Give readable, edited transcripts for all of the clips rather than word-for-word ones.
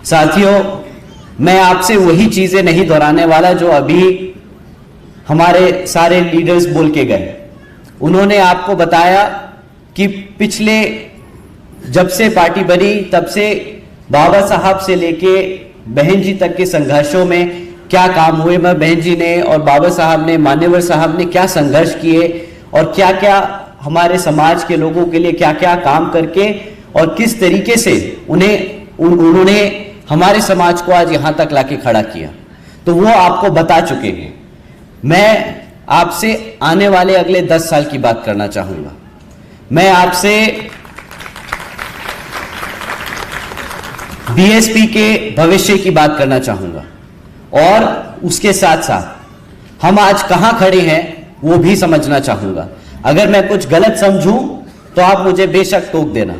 साथियों, मैं आपसे वही चीजें नहीं दोहराने वाला जो अभी हमारे सारे लीडर्स बोल के गए। उन्होंने आपको बताया कि पिछले जब से पार्टी बनी तब से बाबा साहब से लेके बहन जी तक के संघर्षों में क्या काम हुए, मैं बहन जी ने और बाबा साहब ने, मान्यवर साहब ने क्या संघर्ष किए और क्या क्या हमारे समाज के लोगों के लिए क्या क्या काम करके और किस तरीके से उन्होंने हमारे समाज को आज यहां तक लाके खड़ा किया, तो वो आपको बता चुके हैं। मैं आपसे आने वाले अगले 10 साल की बात करना चाहूंगा। मैं आपसे बीएसपी के भविष्य की बात करना चाहूंगा और उसके साथ साथ हम आज कहां खड़े हैं वो भी समझना चाहूंगा। अगर मैं कुछ गलत समझूं तो आप मुझे बेशक टोक देना,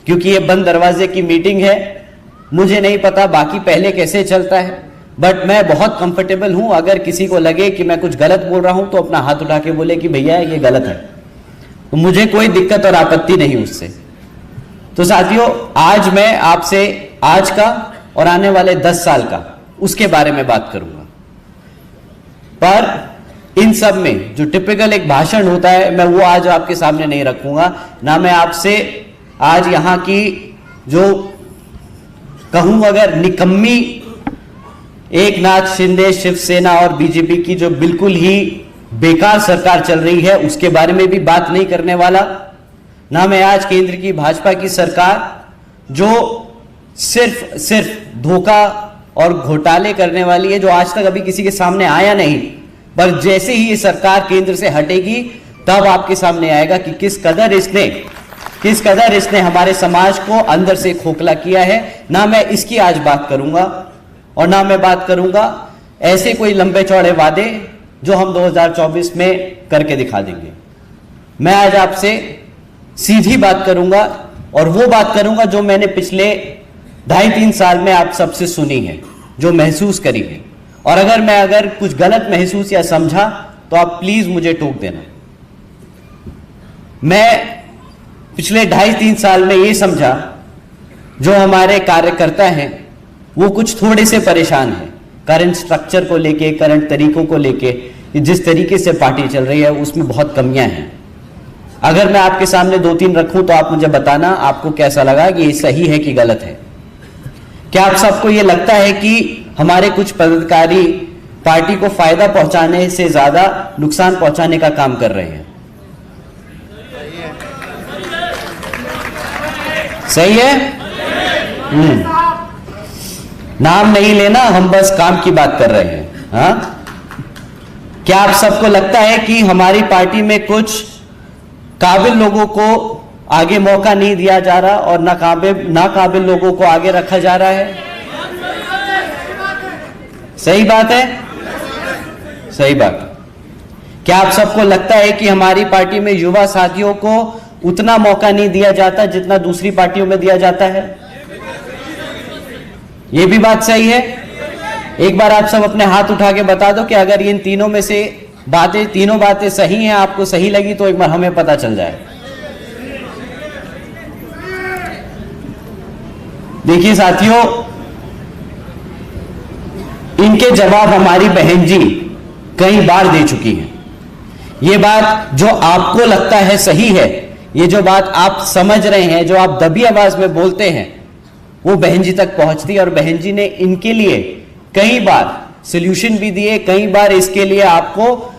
क्योंकि ये बंद दरवाजे की मीटिंग है। मुझे नहीं पता बाकी पहले कैसे चलता है, बट मैं बहुत कंफर्टेबल हूं। अगर किसी को लगे कि मैं कुछ गलत बोल रहा हूं तो अपना हाथ उठा के बोले कि भैया ये गलत है, तो मुझे कोई दिक्कत और आपत्ति नहीं उससे। तो साथियों, आज मैं आपसे आज का और आने वाले 10 साल का उसके बारे में बात करूंगा। पर इन सब में जो टिपिकल एक भाषण होता है, मैं वो आज आपके सामने नहीं रखूंगा। ना मैं आपसे आज यहां की जो कहूं अगर निकम्मी एकनाथ शिंदे, शिवसेना और बीजेपी की जो बिल्कुल ही बेकार सरकार चल रही है उसके बारे में भी बात नहीं करने वाला। ना मैं आज केंद्र की भाजपा की सरकार जो सिर्फ धोखा और घोटाले करने वाली है, जो आज तक अभी किसी के सामने आया नहीं, पर जैसे ही ये सरकार केंद्र से हटेगी तब आपके सामने आएगा कि किस कदर इसने हमारे समाज को अंदर से खोखला किया है। ना मैं इसकी आज बात करूंगा और ना मैं बात करूंगा ऐसे कोई लंबे चौड़े वादे जो हम 2024 में करके दिखा देंगे। मैं आज आपसे सीधी बात करूंगा और वो बात करूंगा जो मैंने पिछले 2.5-3 साल में आप सबसे सुनी है, जो महसूस करी है। और अगर कुछ गलत महसूस या समझा तो आप प्लीज मुझे टोक देना। मैं पिछले 2.5-3 साल में ये समझा जो हमारे कार्यकर्ता हैं वो कुछ थोड़े से परेशान हैं करंट स्ट्रक्चर को लेके, करंट तरीकों को लेके, जिस तरीके से पार्टी चल रही है उसमें बहुत कमियां हैं। अगर मैं आपके सामने 2-3 रखूं तो आप मुझे बताना आपको कैसा लगा, कि ये सही है कि गलत है। क्या आप सबको ये लगता है कि हमारे कुछ पदाधिकारी पार्टी को फायदा पहुंचाने से ज्यादा नुकसान पहुंचाने का काम कर रहे हैं? सही है? नाम नहीं लेना, हम बस काम की बात कर रहे हैं। हाँ, क्या आप सबको लगता है कि हमारी पार्टी में कुछ काबिल लोगों को आगे मौका नहीं दिया जा रहा और नाकाबिल लोगों को आगे रखा जा रहा है? सही बात है? सही बात। क्या आप सबको लगता है कि हमारी पार्टी में युवा साथियों को उतना मौका नहीं दिया जाता जितना दूसरी पार्टियों में दिया जाता है? यह भी बात सही है? एक बार आप सब अपने हाथ उठा के बता दो कि अगर इन तीनों में से तीनों बातें सही हैं, आपको सही लगी तो एक बार हमें पता चल जाए। देखिए साथियों, इनके जवाब हमारी बहन जी कई बार दे चुकी हैं। ये बात जो आपको लगता है सही है, ये जो बात आप समझ रहे हैं, जो आप दबी आवाज में बोलते हैं, वो बहन जी तक पहुंचती है और बहन जी ने इनके लिए कई बार सॉल्यूशन भी दिए, कई बार इसके लिए आपको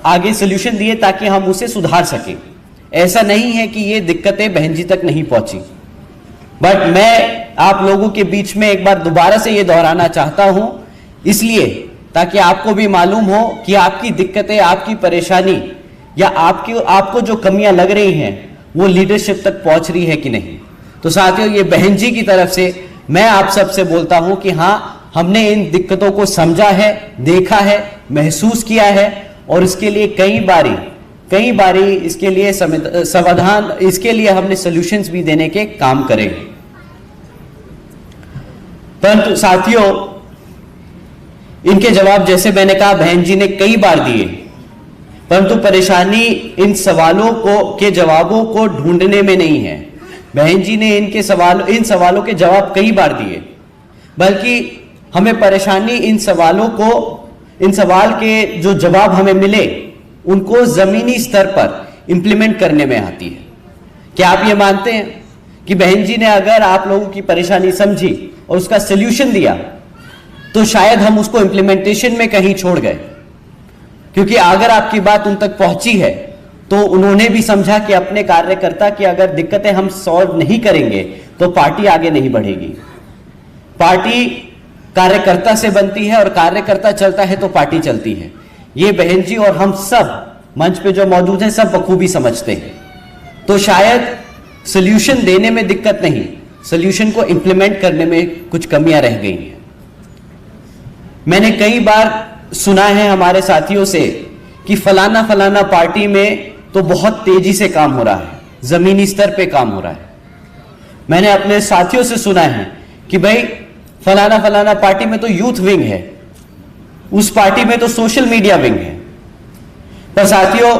आगे सॉल्यूशन दिए ताकि हम उसे सुधार सकें। ऐसा नहीं है कि ये दिक्कतें बहन जी तक नहीं पहुंची, बट मैं आप लोगों के बीच में एक बार दोबारा से ये दोहराना चाहता हूं, इसलिए ताकि आपको भी मालूम हो कि आपकी दिक्कतें, आपकी परेशानी या आपको जो कमियां लग रही हैं वो लीडरशिप तक पहुंच रही है कि नहीं। तो साथियों, ये बहन जी की तरफ से मैं आप सबसे बोलता हूं कि हाँ, हमने इन दिक्कतों को समझा है, देखा है, महसूस किया है और इसके लिए कई बारी इसके लिए समाधान, इसके लिए हमने सॉल्यूशंस भी देने के काम करेंगे। परंतु साथियों, इनके जवाब जैसे मैंने कहा बहन जी ने कई बार दिए, परंतु परेशानी इन सवालों के जवाबों को ढूंढने में नहीं है। बहन जी ने इन सवालों के जवाब कई बार दिए, बल्कि हमें परेशानी इन सवाल के जो जवाब हमें मिले उनको जमीनी स्तर पर इंप्लीमेंट करने में आती है। क्या आप ये मानते हैं कि बहन जी ने अगर आप लोगों की परेशानी समझी और उसका सल्यूशन दिया तो शायद हम उसको इंप्लीमेंटेशन में कहीं छोड़ गए, क्योंकि अगर आपकी बात उन तक पहुंची है तो उन्होंने भी समझा कि अपने कार्यकर्ता की अगर दिक्कतें हम सॉल्व नहीं करेंगे तो पार्टी आगे नहीं बढ़ेगी। पार्टी कार्यकर्ता से बनती है और कार्यकर्ता चलता है तो पार्टी चलती है। ये बहन जी और हम सब मंच पे जो मौजूद हैं सब बखूबी समझते हैं। तो शायद सॉल्यूशन देने में दिक्कत नहीं, सॉल्यूशन को इंप्लीमेंट करने में कुछ कमियां रह गई हैं। मैंने कई बार सुना है हमारे साथियों से कि फलाना फलाना पार्टी में तो बहुत तेजी से काम हो रहा है, जमीनी स्तर पे काम हो रहा है। मैंने अपने साथियों से सुना है कि भाई फलाना फलाना पार्टी में तो यूथ विंग है, उस पार्टी में तो सोशल मीडिया विंग है। पर साथियों,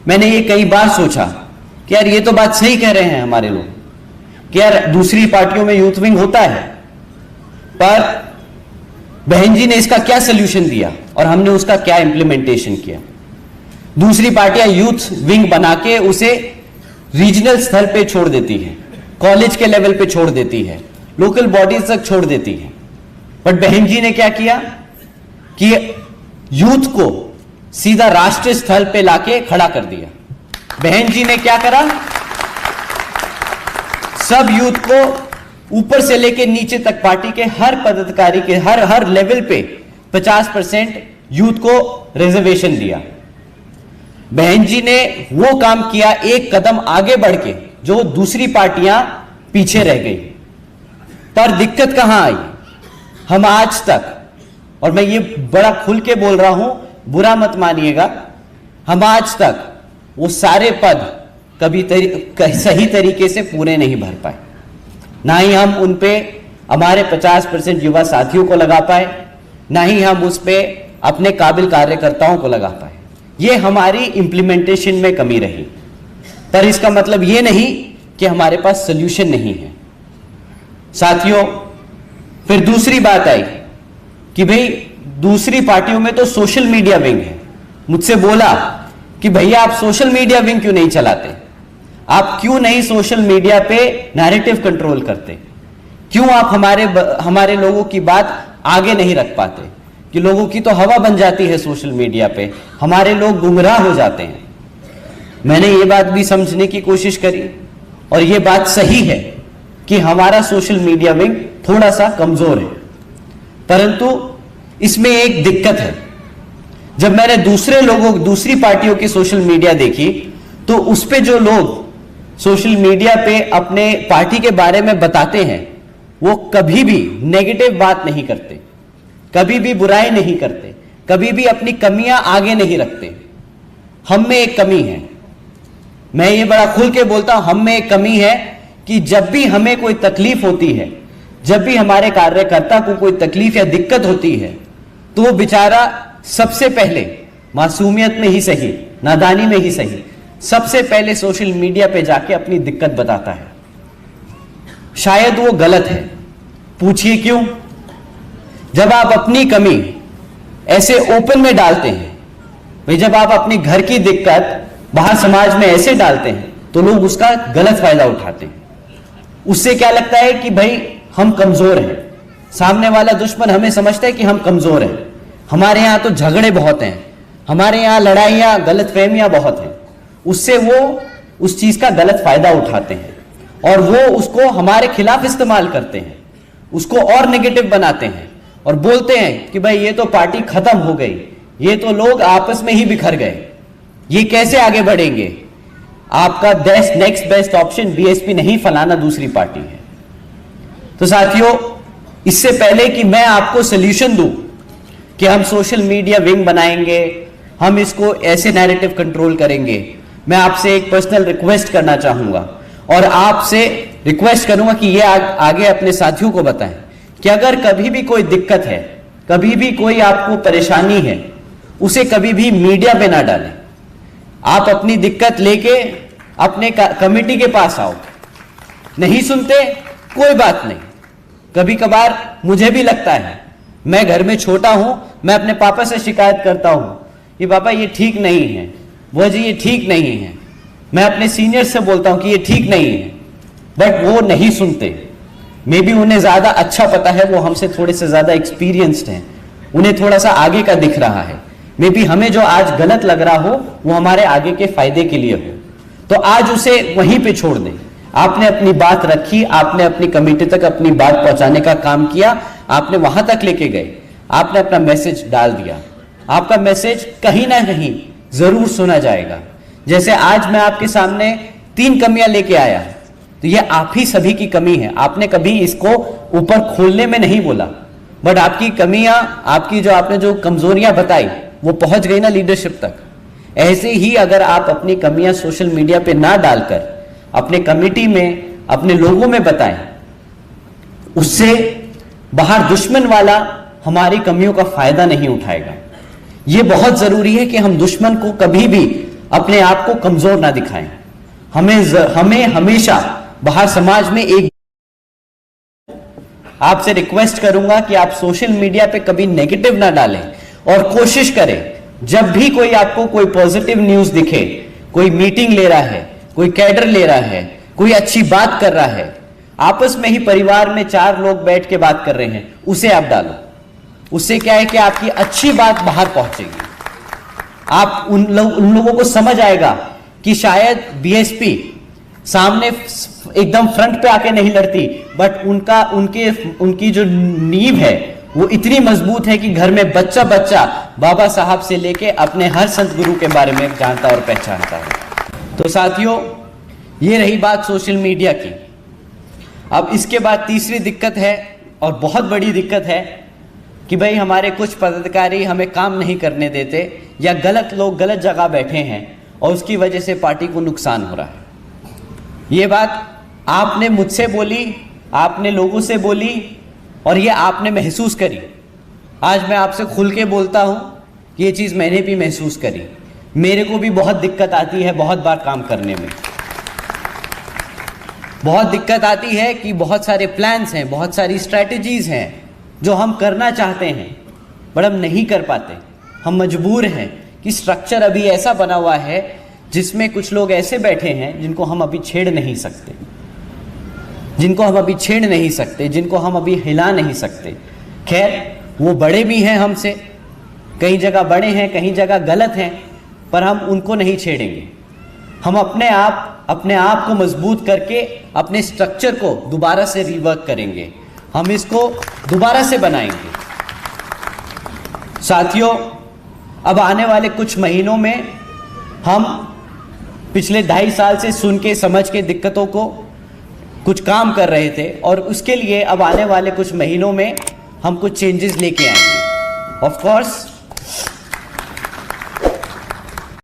मैंने ये कई बार सोचा कि यार ये तो बात सही कह रहे हैं हमारे लोग कि यार दूसरी पार्टियों में यूथ विंग होता है, पर बहन जी ने इसका क्या सलूशन दिया और हमने उसका क्या इंप्लीमेंटेशन किया। दूसरी पार्टियां यूथ विंग बना के उसे रीजनल स्तर पे छोड़ देती है, कॉलेज के लेवल पे छोड़ देती है, लोकल बॉडीज तक छोड़ देती है। बट बहन जी ने क्या किया कि यूथ को सीधा राष्ट्रीय स्तर पे लाके खड़ा कर दिया। बहन जी ने क्या करा, सब यूथ को ऊपर से लेके नीचे तक पार्टी के हर पदाधिकारी के हर लेवल पे 50% यूथ को रिजर्वेशन दिया। बहन जी ने वो काम किया एक कदम आगे बढ़ के जो दूसरी पार्टियां पीछे रह गई। पर दिक्कत कहां आई, हम आज तक, और मैं ये बड़ा खुल के बोल रहा हूं, बुरा मत मानिएगा, हम आज तक वो सारे पद कभी सही तरीके से पूरे नहीं भर पाए। ना ही हम उन पे हमारे 50% युवा साथियों को लगा पाए, ना ही हम उस पे अपने काबिल कार्यकर्ताओं को लगा पाए। ये हमारी इंप्लीमेंटेशन में कमी रही। पर इसका मतलब ये नहीं कि हमारे पास सॉल्यूशन नहीं है। साथियों, फिर दूसरी बात आई कि भाई दूसरी पार्टियों में तो सोशल मीडिया विंग है। मुझसे बोला कि भैया आप सोशल मीडिया विंग क्यों नहीं चलाते, आप क्यों नहीं सोशल मीडिया पे नैरेटिव कंट्रोल करते, क्यों आप हमारे लोगों की बात आगे नहीं रख पाते, कि लोगों की तो हवा बन जाती है सोशल मीडिया पे, हमारे लोग गुमराह हो जाते हैं। मैंने ये बात भी समझने की कोशिश करी और ये बात सही है कि हमारा सोशल मीडिया विंग थोड़ा सा कमजोर है। परंतु इसमें एक दिक्कत है, जब मैंने दूसरी पार्टियों की सोशल मीडिया देखी तो उस पे जो लोग सोशल मीडिया पे अपने पार्टी के बारे में बताते हैं वो कभी भी नेगेटिव बात नहीं करते, कभी भी बुराई नहीं करते, कभी भी अपनी कमियां आगे नहीं रखते। हम में एक कमी है, मैं ये बड़ा खुल के बोलता हूं, हम में एक कमी है कि जब भी हमें कोई तकलीफ होती है, जब भी हमारे कार्यकर्ता को कोई तकलीफ या दिक्कत होती है, तो वो बेचारा सबसे पहले मासूमियत में ही सही, नादानी में ही सही, सबसे पहले सोशल मीडिया पे जाके अपनी दिक्कत बताता है। शायद वो गलत है, पूछिए क्यों। जब आप अपनी कमी ऐसे ओपन में डालते हैं, भाई जब आप अपनी घर की दिक्कत बाहर समाज में ऐसे डालते हैं तो लोग उसका गलत फायदा उठाते हैं। उससे क्या लगता है कि भाई हम कमजोर हैं, सामने वाला दुश्मन हमें समझता है कि हम कमजोर हैं, हमारे यहां तो झगड़े बहुत हैं, हमारे यहां लड़ाइयां गलतफहमियां बहुत हैं। उससे वो उस चीज का गलत फायदा उठाते हैं और वो उसको हमारे खिलाफ इस्तेमाल करते हैं, उसको और नेगेटिव बनाते हैं और बोलते हैं कि भाई ये तो पार्टी खत्म हो गई, ये तो लोग आपस में ही बिखर गए, ये कैसे आगे बढ़ेंगे, आपका नेक्स्ट बेस्ट ऑप्शन बीएसपी नहीं फलाना दूसरी पार्टी है। तो साथियों, इससे पहले कि मैं आपको सॉल्यूशन दूं कि हम सोशल मीडिया विंग बनाएंगे, हम इसको ऐसे नैरेटिव कंट्रोल करेंगे, मैं आपसे एक पर्सनल रिक्वेस्ट करना चाहूंगा और आपसे रिक्वेस्ट करूंगा कि ये आगे अपने साथियों को बताएं कि अगर कभी भी कोई दिक्कत है, कभी भी कोई आपको परेशानी है, उसे कभी भी मीडिया पे ना डालें। आप अपनी दिक्कत लेके अपने कमेटी के पास आओ, नहीं सुनते कोई बात नहीं, कभी कभार मुझे भी लगता है, मैं घर में छोटा हूं, मैं अपने पापा से शिकायत करता हूं कि पापा ये ठीक नहीं है, वो जी ये ठीक नहीं है। मैं अपने सीनियर से बोलता हूं कि ये ठीक नहीं है, बट वो नहीं सुनते। मे बी उन्हें ज्यादा अच्छा पता है, वो हमसे थोड़े से ज्यादा एक्सपीरियंस्ड हैं, उन्हें थोड़ा सा आगे का दिख रहा है। मे बी हमें जो आज गलत लग रहा हो वो हमारे आगे के फायदे के लिए हो, तो आज उसे वहीं पे छोड़ दें। आपने अपनी बात रखी, आपने अपनी कमेटी तक अपनी बात पहुंचाने का काम किया, आपने वहां तक लेके गए, आपने अपना मैसेज डाल दिया, आपका मैसेज कहीं ना कहीं जरूर सुना जाएगा। जैसे आज मैं आपके सामने 3 कमियां लेके आया, तो ये आप ही सभी की कमी है। आपने कभी इसको ऊपर खोलने में नहीं बोला, बट आपकी कमियां, आपकी जो आपने जो कमजोरियां बताई वो पहुंच गई ना लीडरशिप तक। ऐसे ही अगर आप अपनी कमियां सोशल मीडिया पे ना डालकर अपने कमेटी में, अपने लोगों में बताएं, उससे बाहर दुश्मन वाला हमारी कमियों का फायदा नहीं उठाएगा। यह बहुत जरूरी है कि हम दुश्मन को कभी भी अपने आप को कमजोर ना दिखाएं। हमें हमेशा बाहर समाज में एक, आपसे रिक्वेस्ट करूंगा कि आप सोशल मीडिया पे कभी नेगेटिव ना डालें, और कोशिश करें जब भी कोई आपको कोई पॉजिटिव न्यूज दिखे, कोई मीटिंग ले रहा है, कोई कैडर ले रहा है, कोई अच्छी बात कर रहा है, आपस में ही परिवार में 4 लोग बैठ के बात कर रहे हैं, उसे आप डालो। उससे क्या है कि आपकी अच्छी बात बाहर पहुंचेगी। आप उन लोगों को समझ आएगा कि शायद बीएसपी सामने एकदम फ्रंट पे आके नहीं लड़ती, बट उनकी जो नींव है वो इतनी मजबूत है कि घर में बच्चा बच्चा बाबा साहब से लेके अपने हर संत गुरु के बारे में जानता और पहचानता है। तो साथियों, ये रही बात सोशल मीडिया की। अब इसके बाद तीसरी दिक्कत है, और बहुत बड़ी दिक्कत है, कि भाई हमारे कुछ पदाधिकारी हमें काम नहीं करने देते, या गलत लोग गलत जगह बैठे हैं और उसकी वजह से पार्टी को नुकसान हो रहा है। ये बात आपने मुझसे बोली, आपने लोगों से बोली, और ये आपने महसूस करी। आज मैं आपसे खुल के बोलता हूं कि ये चीज़ मैंने भी महसूस करी। मेरे को भी बहुत दिक्कत आती है बहुत बार काम करने में। बहुत दिक्कत आती है कि बहुत सारे प्लान्स हैं, बहुत सारी स्ट्रैटेजीज हैं जो हम करना चाहते हैं, बट हम नहीं कर पाते। हम मजबूर हैं कि स्ट्रक्चर अभी ऐसा बना हुआ है जिसमें कुछ लोग ऐसे बैठे हैं जिनको हम अभी छेड़ नहीं सकते, जिनको हम अभी हिला नहीं सकते। खैर, वो बड़े भी हैं हमसे, कई जगह बड़े हैं, कहीं जगह गलत हैं, पर हम उनको नहीं छेड़ेंगे। हम अपने आप को मजबूत करके अपने स्ट्रक्चर को दोबारा से रिवर्क करेंगे, हम इसको दोबारा से बनाएंगे। साथियों, अब आने वाले कुछ महीनों में हम पिछले 2.5 साल से सुन के समझ के दिक्कतों को कुछ काम कर रहे थे, और उसके लिए अब आने वाले कुछ महीनों में हम कुछ चेंजेस लेके आएंगे। Of course